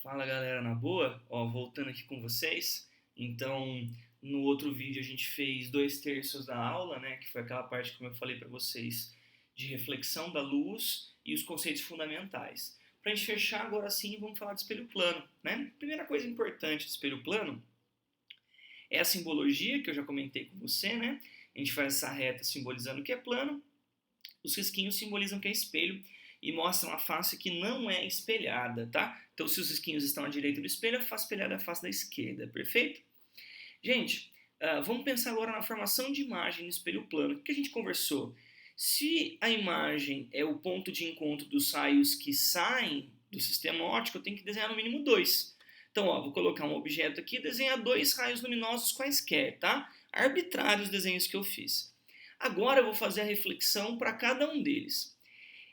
Fala galera, na boa? Ó, voltando aqui com vocês. Então, no outro vídeo a gente fez 2/3 da aula, né? Que foi aquela parte, como eu falei para vocês, de reflexão da luz e os conceitos fundamentais. Para a gente fechar agora sim, vamos falar de espelho plano, né? Primeira coisa importante de espelho plano é a simbologia, que eu já comentei com você, né? A gente faz essa reta simbolizando o que é plano, os risquinhos simbolizam que é espelho e mostram a face que não é espelhada, tá? Então, se os risquinhos estão à direita do espelho, a face espelhada é a face da esquerda, perfeito? Gente, vamos pensar agora na formação de imagem no espelho plano. O que a gente conversou? Se a imagem é o ponto de encontro dos raios que saem do sistema óptico, eu tenho que desenhar no mínimo dois. Então, ó, vou colocar um objeto aqui e desenhar dois raios luminosos quaisquer, tá? Arbitrários desenhos que eu fiz. Agora eu vou fazer a reflexão para cada um deles.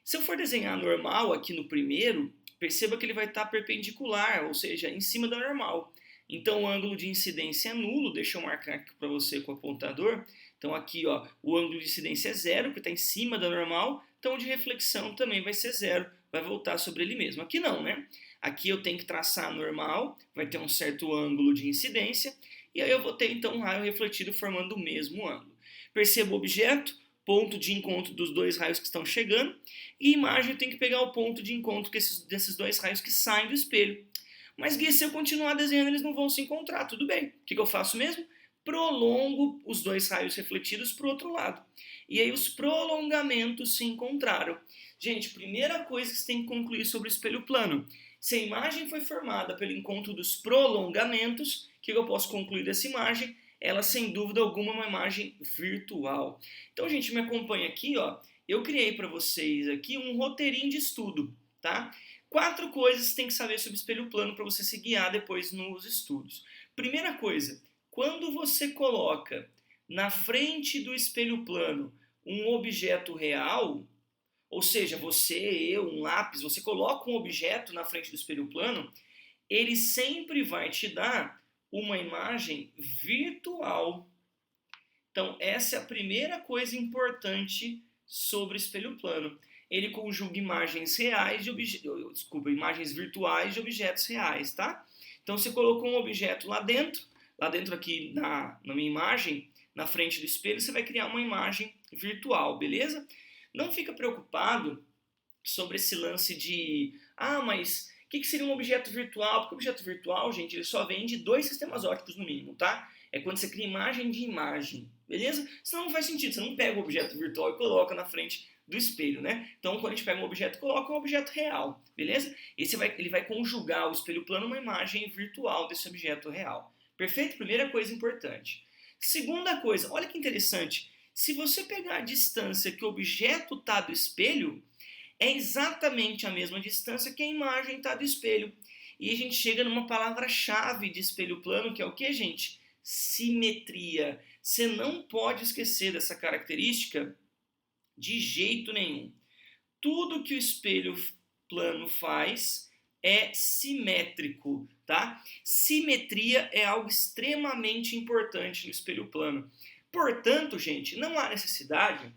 Se eu for desenhar normal aqui no primeiro, perceba que ele vai estar perpendicular, ou seja, em cima da normal. Então o ângulo de incidência é nulo, deixa eu marcar aqui para você com o apontador. Então aqui ó, o ângulo de incidência é zero, porque está em cima da normal, então o de reflexão também vai ser zero, vai voltar sobre ele mesmo. Aqui não, né? Aqui eu tenho que traçar a normal, vai ter um certo ângulo de incidência, e aí eu vou ter então um raio refletido formando o mesmo ângulo. Perceba o objeto, ponto de encontro dos dois raios que estão chegando, e imagem eu tenho que pegar o ponto de encontro desses dois raios que saem do espelho. Mas Gui, se eu continuar desenhando, eles não vão se encontrar, tudo bem. O que eu faço mesmo? Prolongo os dois raios refletidos para o outro lado. E aí os prolongamentos se encontraram. Gente, primeira coisa que você tem que concluir sobre o espelho plano. Se a imagem foi formada pelo encontro dos prolongamentos, o que eu posso concluir dessa imagem? Ela, sem dúvida alguma, é uma imagem virtual. Então, gente, me acompanha aqui, ó. Eu criei para vocês aqui um roteirinho de estudo, tá? 4 coisas que você tem que saber sobre espelho plano para você se guiar depois nos estudos. Primeira coisa, quando você coloca na frente do espelho plano um objeto real, ou seja, você, eu, um lápis, você coloca um objeto na frente do espelho plano, ele sempre vai te dar uma imagem virtual. Então, essa é a primeira coisa importante sobre o espelho plano. Ele conjuga imagens reais imagens virtuais de objetos reais, tá? Então, você colocou um objeto lá dentro aqui na minha imagem, na frente do espelho, você vai criar uma imagem virtual, beleza? Não fica preocupado sobre esse lance de, mas o que seria um objeto virtual? Porque o objeto virtual, gente, ele só vem de 2 sistemas ópticos no mínimo, tá? É quando você cria imagem de imagem, beleza? Senão não faz sentido, você não pega o objeto virtual e coloca na frente do espelho, né? Então, quando a gente pega um objeto, coloca um objeto real, beleza? Ele vai conjugar o espelho plano uma imagem virtual desse objeto real. Perfeito? Primeira coisa importante. Segunda coisa, olha que interessante. Se você pegar a distância que o objeto está do espelho, é exatamente a mesma distância que a imagem está do espelho. E a gente chega numa palavra-chave de espelho plano, que é o que, gente? Simetria. Você não pode esquecer dessa característica de jeito nenhum. Tudo que o espelho plano faz é simétrico, tá? Simetria é algo extremamente importante no espelho plano. Portanto, gente, não há necessidade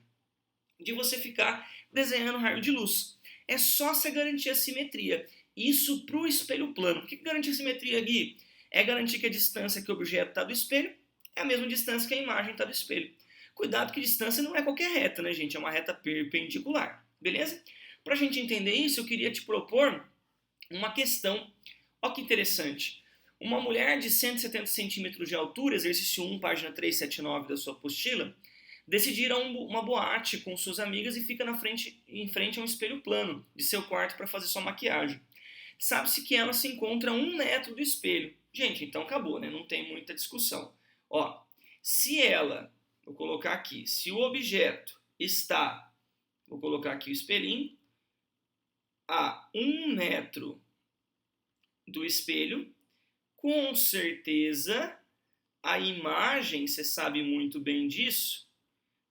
de você ficar desenhando raio de luz. É só você garantir a simetria. Isso para o espelho plano. O que garante a simetria, Gui? É garantir que a distância que o objeto está do espelho é a mesma distância que a imagem está do espelho. Cuidado que distância não é qualquer reta, né, gente? É uma reta perpendicular, beleza? Para a gente entender isso, eu queria te propor uma questão. Olha que interessante. Uma mulher de 170 centímetros de altura, exercício 1, página 379 da sua apostila, decide ir a uma boate com suas amigas e fica em frente a um espelho plano de seu quarto para fazer sua maquiagem. Sabe-se que ela se encontra a 1 metro do espelho. Gente, então acabou, né? Não tem muita discussão. Ó, se ela, vou colocar aqui, se o objeto está, vou colocar aqui o espelhinho, a 1 metro do espelho, com certeza a imagem, você sabe muito bem disso,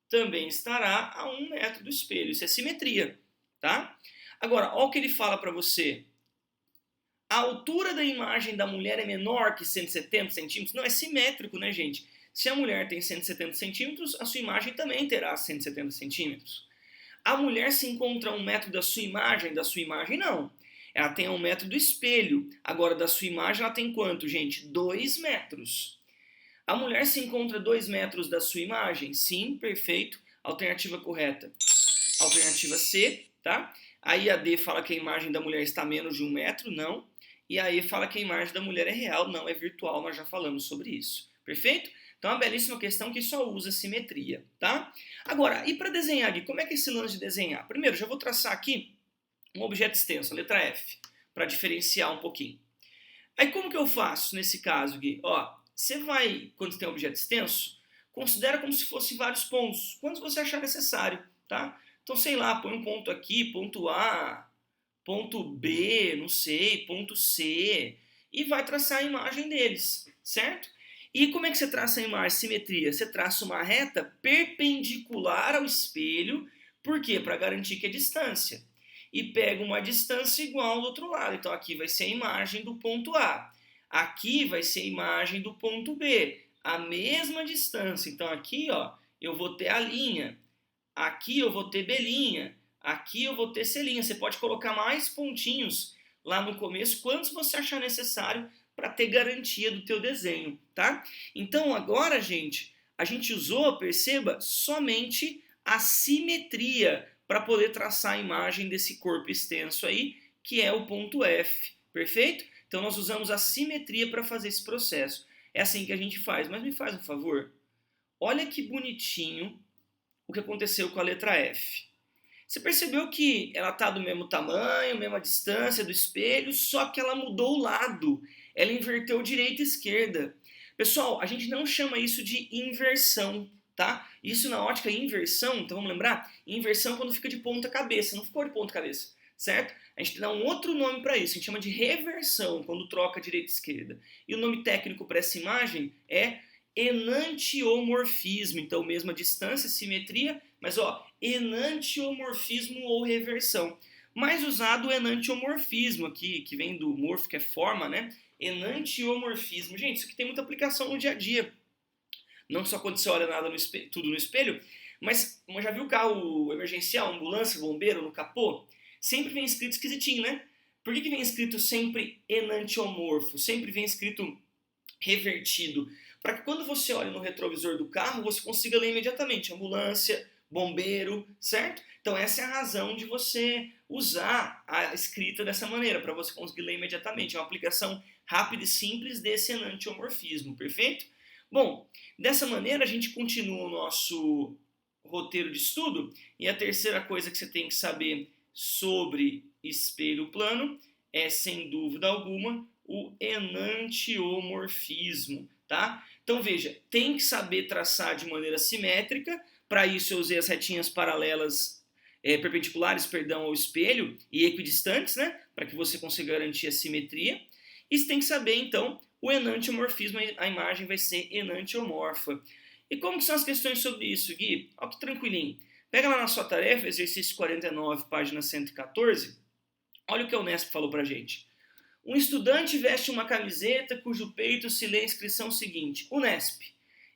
também estará a 1 metro do espelho. Isso é simetria, tá? Agora, olha o que ele fala para você. A altura da imagem da mulher é menor que 170 centímetros? Não, é simétrico, né, gente? Se a mulher tem 170 centímetros, a sua imagem também terá 170 centímetros. A mulher se encontra a 1 metro da sua imagem? Não. Ela tem 1 metro do espelho. Agora, da sua imagem, ela tem quanto, gente? 2 metros. A mulher se encontra a 2 metros da sua imagem? Sim, perfeito. Alternativa correta. Alternativa C, tá? Aí a D fala que a imagem da mulher está a menos de 1 metro, não. E a E fala que a imagem da mulher é real, não, é virtual, nós já falamos sobre isso. Perfeito? Então é uma belíssima questão que só usa simetria, tá? Agora, e para desenhar aqui, como é que é esse lance de desenhar? Primeiro, já vou traçar aqui um objeto extenso, a letra F, para diferenciar um pouquinho. Aí como que eu faço nesse caso, Gui? Ó, você vai, quando tem um objeto extenso, considera como se fossem vários pontos, quantos você achar necessário, tá? Então, sei lá, põe um ponto aqui, ponto A, ponto B, não sei, ponto C, e vai traçar a imagem deles, certo? E como é que você traça a imagem? Simetria. Você traça uma reta perpendicular ao espelho, por quê? Para garantir que é distância. E pega uma distância igual do outro lado. Então aqui vai ser a imagem do ponto A. Aqui vai ser a imagem do ponto B. A mesma distância. Então aqui, ó, eu vou ter a linha. Aqui eu vou ter B'. Aqui eu vou ter C'. Você pode colocar mais pontinhos lá no começo, quantos você achar necessário para ter garantia do teu desenho, tá? Então agora, gente, a gente usou, perceba, somente a simetria para poder traçar a imagem desse corpo extenso aí, que é o ponto F, perfeito? Então nós usamos a simetria para fazer esse processo. É assim que a gente faz, mas me faz um favor. Olha que bonitinho o que aconteceu com a letra F. Você percebeu que ela está do mesmo tamanho, mesma distância do espelho, só que ela mudou o lado. Ela inverteu direita e esquerda. Pessoal, a gente não chama isso de inversão, tá? Isso na ótica inversão, então vamos lembrar? Inversão quando fica de ponta cabeça, não ficou de ponta cabeça, certo? A gente dá um outro nome para isso, a gente chama de reversão, quando troca direita e esquerda. E o nome técnico para essa imagem é enantiomorfismo, então mesma distância, simetria, mas ó, enantiomorfismo ou reversão. Mais usado o enantiomorfismo aqui, que vem do morfo, que é forma, né? Enantiomorfismo. Gente, isso aqui tem muita aplicação no dia a dia. Não só quando você olha nada no espelho, tudo no espelho, mas já viu o carro emergencial, ambulância, bombeiro no capô? Sempre vem escrito esquisitinho, né? Por que vem escrito sempre enantiomorfo? Sempre vem escrito revertido? Para que quando você olha no retrovisor do carro, você consiga ler imediatamente ambulância, bombeiro, certo? Então essa é a razão de você usar a escrita dessa maneira, para você conseguir ler imediatamente. É uma aplicação rápida e simples desse enantiomorfismo, perfeito? Bom, dessa maneira a gente continua o nosso roteiro de estudo, e a terceira coisa que você tem que saber sobre espelho plano é, sem dúvida alguma, o enantiomorfismo, tá? Então veja, tem que saber traçar de maneira simétrica. Para isso eu usei as retinhas paralelas, perpendiculares, perdão, ao espelho e equidistantes, né? Para que você consiga garantir a simetria. E você tem que saber então o enantiomorfismo, a imagem vai ser enantiomorfa. E como que são as questões sobre isso, Gui? Olha que tranquilinho. Pega lá na sua tarefa, exercício 49, página 114. Olha o que a Unesp falou pra gente. Um estudante veste uma camiseta cujo peito se lê a inscrição seguinte: Unesp.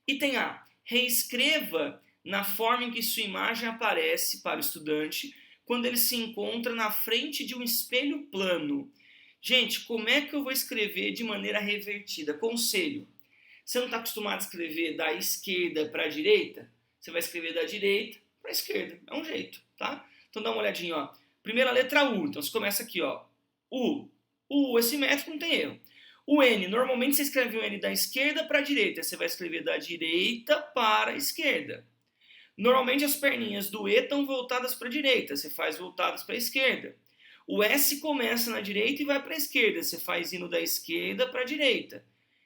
Item A. Reescreva na forma em que sua imagem aparece para o estudante quando ele se encontra na frente de um espelho plano. Gente, como é que eu vou escrever de maneira revertida? Conselho. Você não está acostumado a escrever da esquerda para a direita? Você vai escrever da direita para a esquerda. É um jeito, tá? Então dá uma olhadinha, ó. Primeira letra U. Então você começa aqui, ó. U. O U é simétrico, não tem erro. O N, normalmente você escreve o N da esquerda para a direita. Você vai escrever da direita para a esquerda. Normalmente as perninhas do E estão voltadas para a direita. Você faz voltadas para a esquerda. O S começa na direita e vai para a esquerda. Você faz indo da esquerda para a direita.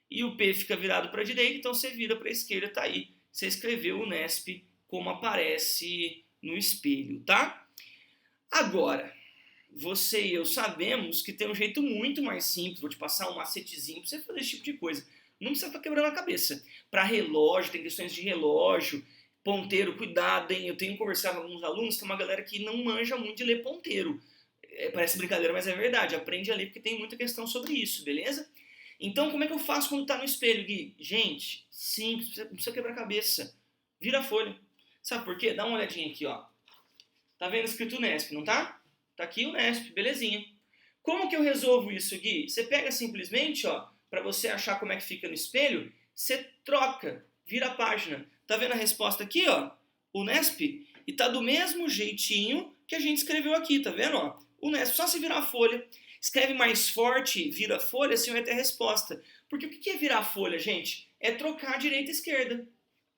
E o P fica virado para a direita, então você vira para a esquerda, tá aí. Você escreveu o Unesp como aparece no espelho, tá? Agora, você e eu sabemos que tem um jeito muito mais simples. Vou te passar um macetezinho para você fazer esse tipo de coisa. Não precisa estar quebrando a cabeça. Para relógio, tem questões de relógio, ponteiro, cuidado, hein? Eu tenho conversado com alguns alunos, tem uma galera que não manja muito de ler ponteiro. Parece brincadeira, mas é verdade. Aprende a ler porque tem muita questão sobre isso, beleza? Então, como é que eu faço quando tá no espelho, Gui? Gente, simples, não precisa quebrar a cabeça. Vira a folha. Sabe por quê? Dá uma olhadinha aqui, ó. Tá vendo escrito Unesp, não tá? Tá aqui o Unesp, belezinha. Como que eu resolvo isso, Gui? Você pega simplesmente, ó, para você achar como é que fica no espelho, você troca, vira a página. Tá vendo a resposta aqui, ó? Unesp, e tá do mesmo jeitinho que a gente escreveu aqui, tá vendo, ó? Unesp, só se virar a folha. Escreve mais forte, vira a folha, assim vai ter a resposta. Porque o que é virar a folha, gente? É trocar a direita e a esquerda.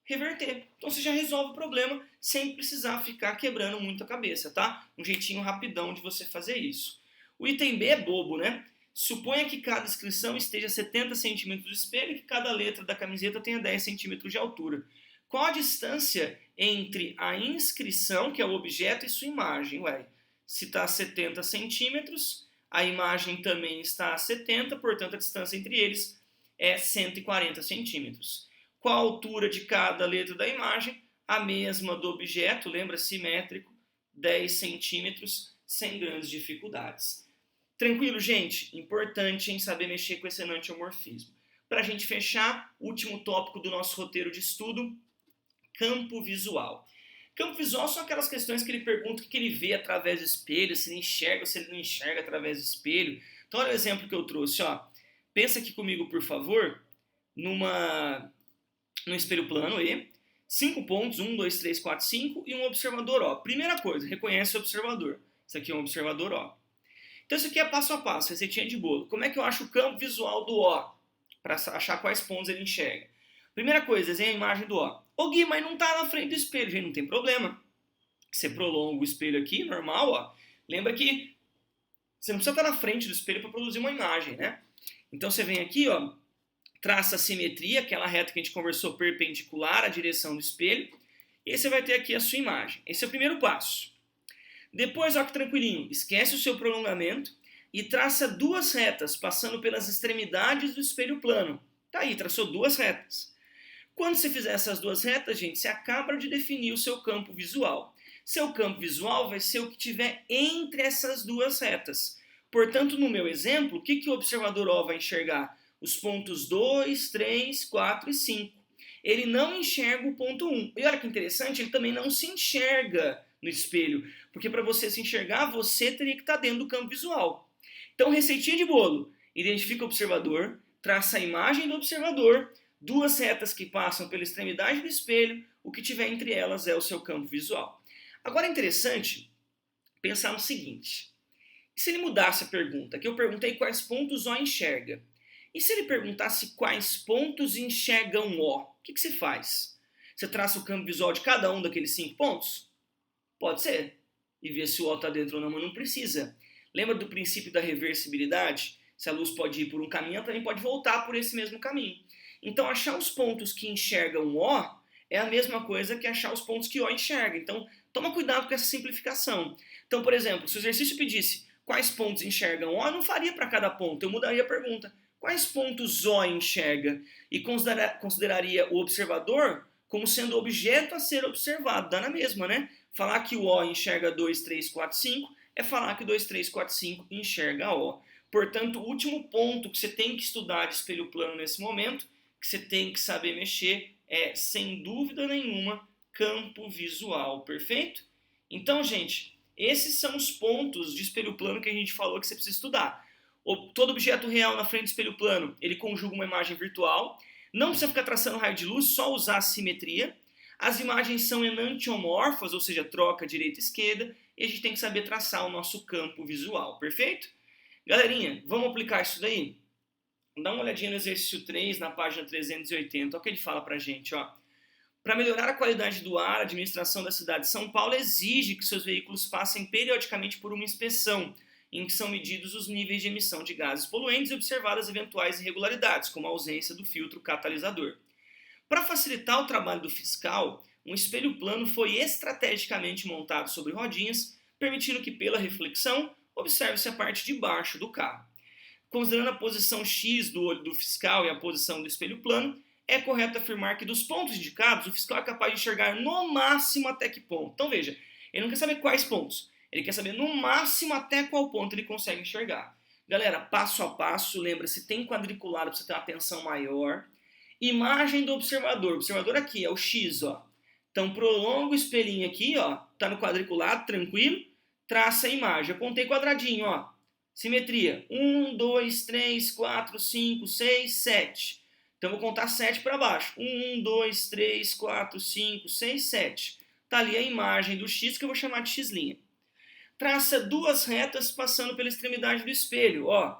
Reverter. Então você já resolve o problema sem precisar ficar quebrando muito a cabeça, tá? Um jeitinho rapidão de você fazer isso. O item B é bobo, né? Suponha que cada inscrição esteja a 70 centímetros do espelho e que cada letra da camiseta tenha 10 centímetros de altura. Qual a distância entre a inscrição, que é o objeto, e sua imagem? Ué, se está a 70 centímetros, a imagem também está a 70, portanto a distância entre eles é 140 centímetros. Qual a altura de cada letra da imagem? A mesma do objeto, lembra, simétrico, 10 centímetros, sem grandes dificuldades. Tranquilo, gente? Importante em saber mexer com esse enantiomorfismo. Para a gente fechar, último tópico do nosso roteiro de estudo, campo visual. Campo visual são aquelas questões que ele pergunta o que ele vê através do espelho, se ele enxerga ou se ele não enxerga através do espelho. Então, olha o exemplo que eu trouxe. Ó. Pensa aqui comigo, por favor, num espelho plano aí, 5 pontos, 1, 2, 3, 4, 5 e um observador O. Primeira coisa, reconhece o observador. Isso aqui é um observador O. Então isso aqui é passo a passo, receitinha de bolo. Como é que eu acho o campo visual do O? Para achar quais pontos ele enxerga. Primeira coisa, desenha a imagem do O. Ô Gui, mas não está na frente do espelho, gente, não tem problema. Você prolonga o espelho aqui, normal, ó. Lembra que você não precisa estar na frente do espelho para produzir uma imagem, né? Então você vem aqui, ó, traça a simetria, aquela reta que a gente conversou perpendicular à direção do espelho, e aí você vai ter aqui a sua imagem. Esse é o primeiro passo. Depois, ó que tranquilinho, esquece o seu prolongamento e traça duas retas, passando pelas extremidades do espelho plano. Tá aí, traçou duas retas. Quando você fizer essas duas retas, gente, você acaba de definir o seu campo visual. Seu campo visual vai ser o que tiver entre essas duas retas. Portanto, no meu exemplo, o que o observador O vai enxergar? Os pontos 2, 3, 4 e 5. Ele não enxerga o ponto 1. E olha que interessante, ele também não se enxerga no espelho, porque para você se enxergar, você teria que estar dentro do campo visual. Então, receitinha de bolo. Identifica o observador, traça a imagem do observador, duas retas que passam pela extremidade do espelho, o que tiver entre elas é o seu campo visual. Agora é interessante pensar no seguinte, e se ele mudasse a pergunta, que eu perguntei quais pontos O enxerga, e se ele perguntasse quais pontos enxergam O, o que você faz? Você traça o campo visual de cada um daqueles 5 pontos? Pode ser. E ver se o O está dentro ou não, mas não precisa. Lembra do princípio da reversibilidade? Se a luz pode ir por um caminho, ela também pode voltar por esse mesmo caminho. Então, achar os pontos que enxergam O é a mesma coisa que achar os pontos que O enxerga. Então, toma cuidado com essa simplificação. Então, por exemplo, se o exercício pedisse quais pontos enxergam O, eu não faria para cada ponto, eu mudaria a pergunta. Quais pontos O enxerga? E consideraria o observador como sendo objeto a ser observado. Dá na mesma, né? Falar que o O enxerga 2, 3, 4, 5 é falar que 2, 3, 4, 5 enxerga O. Portanto, o último ponto que você tem que estudar de espelho plano nesse momento, que você tem que saber mexer, é, sem dúvida nenhuma, campo visual, perfeito? Então, gente, esses são os pontos de espelho plano que a gente falou que você precisa estudar. Todo objeto real na frente do espelho plano, ele conjuga uma imagem virtual. Não precisa ficar traçando raio de luz, só usar a simetria. As imagens são enantiomorfas, ou seja, troca direita e esquerda, e a gente tem que saber traçar o nosso campo visual, perfeito? Galerinha, vamos aplicar isso daí? Dá uma olhadinha no exercício 3, na página 380, olha o que ele fala pra gente, ó. Para melhorar a qualidade do ar, a administração da cidade de São Paulo exige que seus veículos passem periodicamente por uma inspeção, em que são medidos os níveis de emissão de gases poluentes e observadas eventuais irregularidades, como a ausência do filtro catalisador. Para facilitar o trabalho do fiscal, um espelho plano foi estrategicamente montado sobre rodinhas, permitindo que, pela reflexão, observe-se a parte de baixo do carro. Considerando a posição X do olho do fiscal e a posição do espelho plano, é correto afirmar que dos pontos indicados, o fiscal é capaz de enxergar no máximo até que ponto. Então veja, ele não quer saber quais pontos, ele quer saber no máximo até qual ponto ele consegue enxergar. Galera, passo a passo, lembra, se tem quadriculado para você ter uma atenção maior. Imagem do observador, o observador aqui é o X, ó. Então prolonga o espelhinho aqui, ó, tá no quadriculado, tranquilo, traça a imagem. Apontei quadradinho, ó. Simetria, 1, 2, 3, 4, 5, 6, 7. Então, vou contar 7 para baixo. 1, 2, 3, 4, 5, 6, 7. Está ali a imagem do x, que eu vou chamar de x'. Traça duas retas passando pela extremidade do espelho. Ó,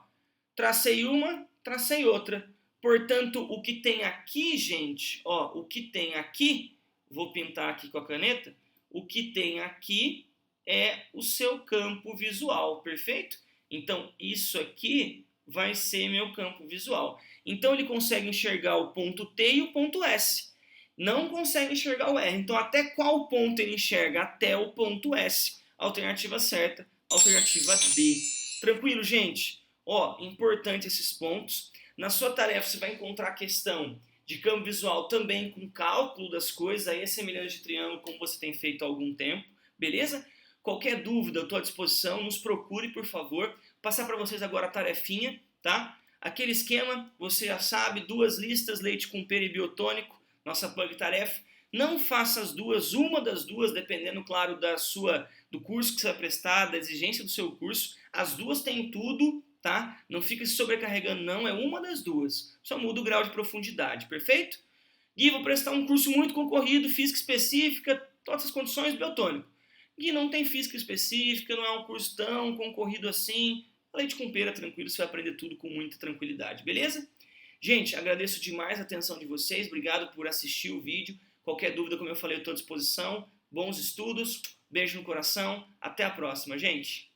tracei uma, tracei outra. Portanto, o que tem aqui, gente, ó, o que tem aqui, vou pintar aqui com a caneta, o que tem aqui é o seu campo visual, perfeito? Então, isso aqui vai ser meu campo visual. Então, ele consegue enxergar o ponto T e o ponto S. Não consegue enxergar o R. Então, até qual ponto ele enxerga? Até o ponto S. Alternativa certa, alternativa D. Tranquilo, gente? Ó, importante esses pontos. Na sua tarefa, você vai encontrar a questão de campo visual também com cálculo das coisas, aí é semelhante de triângulo, como você tem feito há algum tempo, beleza? Qualquer dúvida, eu estou à disposição, nos procure, por favor. Passar para vocês agora a tarefinha, tá? Aquele esquema, você já sabe, duas listas, leite com pera e biotônico, nossa plug tarefa. Não faça as duas, uma das duas, dependendo, claro, do curso que você vai prestar, da exigência do seu curso. As duas têm tudo, tá? Não fica se sobrecarregando, não, é uma das duas. Só muda o grau de profundidade, perfeito? Gui, vou prestar um curso muito concorrido, física específica, todas as condições, biotônico. Gui, não tem física específica, não é um curso tão concorrido assim. Leite com pera, tranquilo, você vai aprender tudo com muita tranquilidade, beleza? Gente, agradeço demais a atenção de vocês, obrigado por assistir o vídeo. Qualquer dúvida, como eu falei, eu estou à disposição. Bons estudos, beijo no coração, até a próxima, gente!